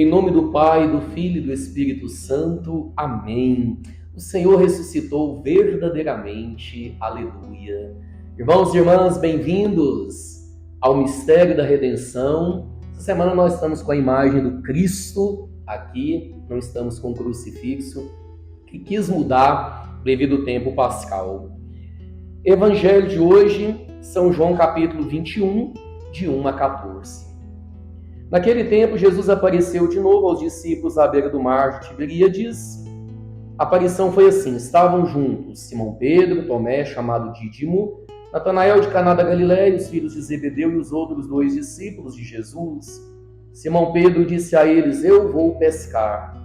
Em nome do Pai, do Filho e do Espírito Santo. Amém. O Senhor ressuscitou verdadeiramente. Aleluia. Irmãos e irmãs, bem-vindos ao mistério da redenção. Essa semana nós estamos com a imagem do Cristo aqui, não estamos com o crucifixo, que quis mudar devido ao tempo pascal. Evangelho de hoje, São João capítulo 21, de 1 a 14. Naquele tempo, Jesus apareceu de novo aos discípulos à beira do mar de Tiberíades. A aparição foi assim: estavam juntos Simão Pedro, Tomé, chamado Dídimo, Natanael de Caná da Galileia, os filhos de Zebedeu e os outros 2 discípulos de Jesus. Simão Pedro disse a eles: eu vou pescar.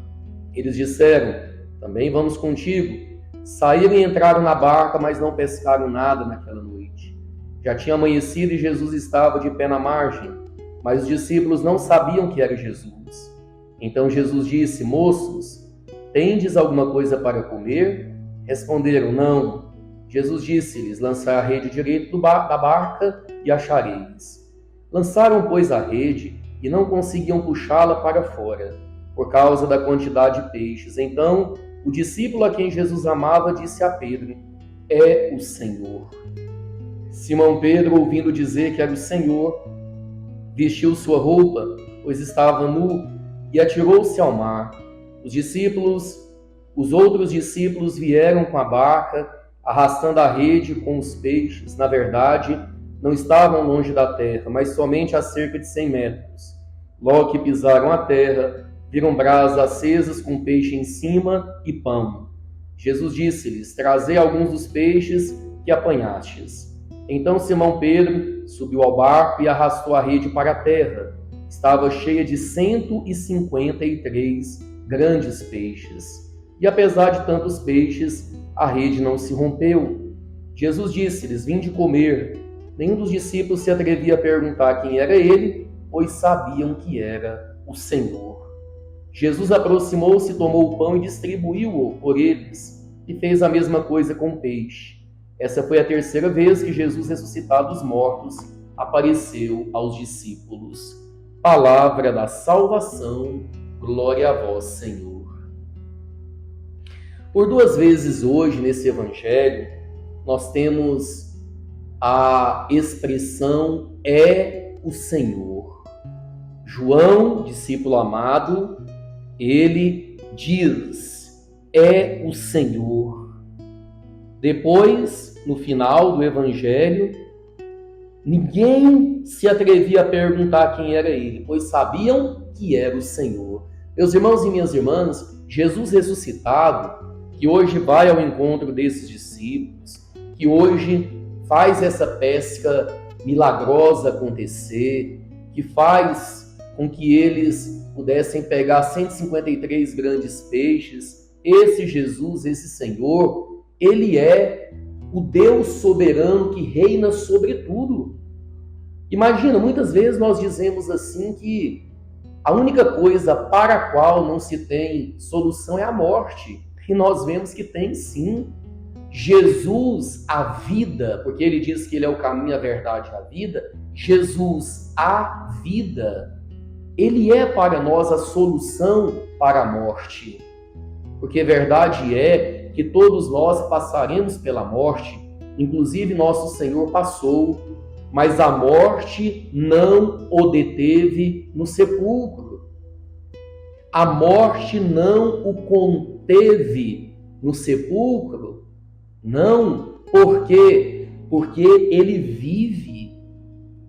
Eles disseram: também vamos contigo. Saíram e entraram na barca, mas não pescaram nada naquela noite. Já tinha amanhecido e Jesus estava de pé na margem, mas os discípulos não sabiam que era Jesus. Então Jesus disse: moços, tendes alguma coisa para comer? Responderam: não. Jesus disse-lhes: lançai a rede direito da barca e achareis. Lançaram, pois, a rede e não conseguiam puxá-la para fora, por causa da quantidade de peixes. Então o discípulo a quem Jesus amava disse a Pedro: é o Senhor. Simão Pedro, ouvindo dizer que era o Senhor, vestiu sua roupa, pois estava nu, e atirou-se ao mar. Os outros discípulos vieram com a barca, arrastando a rede com os peixes. Na verdade, não estavam longe da terra, mas somente a cerca de 100 metros. Logo que pisaram a terra, viram brasas acesas com peixe em cima e pão. Jesus disse-lhes: trazei alguns dos peixes que apanhastes. Então Simão Pedro subiu ao barco e arrastou a rede para a terra. Estava cheia de 153 grandes peixes. E apesar de tantos peixes, a rede não se rompeu. Jesus disse-lhes: vinde comer. Nenhum dos discípulos se atrevia a perguntar quem era ele, pois sabiam que era o Senhor. Jesus aproximou-se, tomou o pão e distribuiu-o por eles, e fez a mesma coisa com o peixe. Essa foi a terceira vez que Jesus, ressuscitado dos mortos, apareceu aos discípulos. Palavra da salvação, glória a vós, Senhor. Por 2 vezes hoje, nesse evangelho, nós temos a expressão é o Senhor. João, discípulo amado, ele diz: é o Senhor. Depois, no final do evangelho, ninguém se atrevia a perguntar quem era ele, pois sabiam que era o Senhor. Meus irmãos e minhas irmãs, Jesus ressuscitado, que hoje vai ao encontro desses discípulos, que hoje faz essa pesca milagrosa acontecer, que faz com que eles pudessem pegar 153 grandes peixes. Esse Jesus, esse Senhor, ele é o Deus soberano que reina sobre tudo. Imagina, muitas vezes nós dizemos assim que a única coisa para a qual não se tem solução é a morte. E nós vemos que tem sim. Jesus, a vida, porque ele diz que ele é o caminho, a verdade e a vida. Jesus, a vida, ele é para nós a solução para a morte. Porque a verdade é que todos nós passaremos pela morte, inclusive nosso Senhor passou, mas a morte não o deteve no sepulcro. A morte não o conteve no sepulcro. Não, por quê? Porque ele vive,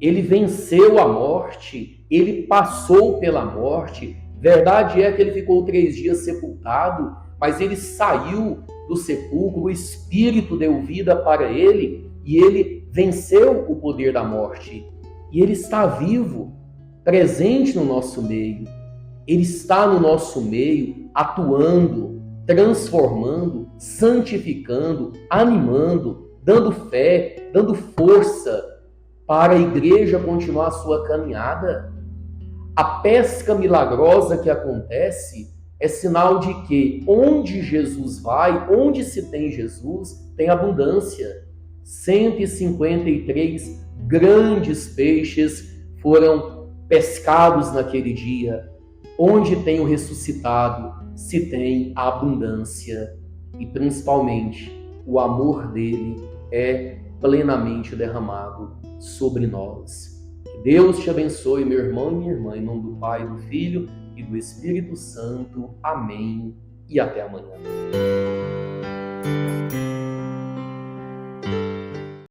ele venceu a morte, ele passou pela morte. Verdade é que ele ficou 3 dias sepultado, mas ele saiu do sepulcro, o Espírito deu vida para ele e ele venceu o poder da morte. E ele está vivo, presente no nosso meio. Ele está no nosso meio, atuando, transformando, santificando, animando, dando fé, dando força para a igreja continuar a sua caminhada. A pesca milagrosa que acontece é sinal de que onde Jesus vai, onde se tem Jesus, tem abundância. 153 grandes peixes foram pescados naquele dia. Onde tem o ressuscitado, se tem a abundância e, principalmente, o amor dele é plenamente derramado sobre nós. Que Deus te abençoe, meu irmão e minha irmã, em nome do Pai, do Filho e do Espírito Santo. Amém. E até amanhã.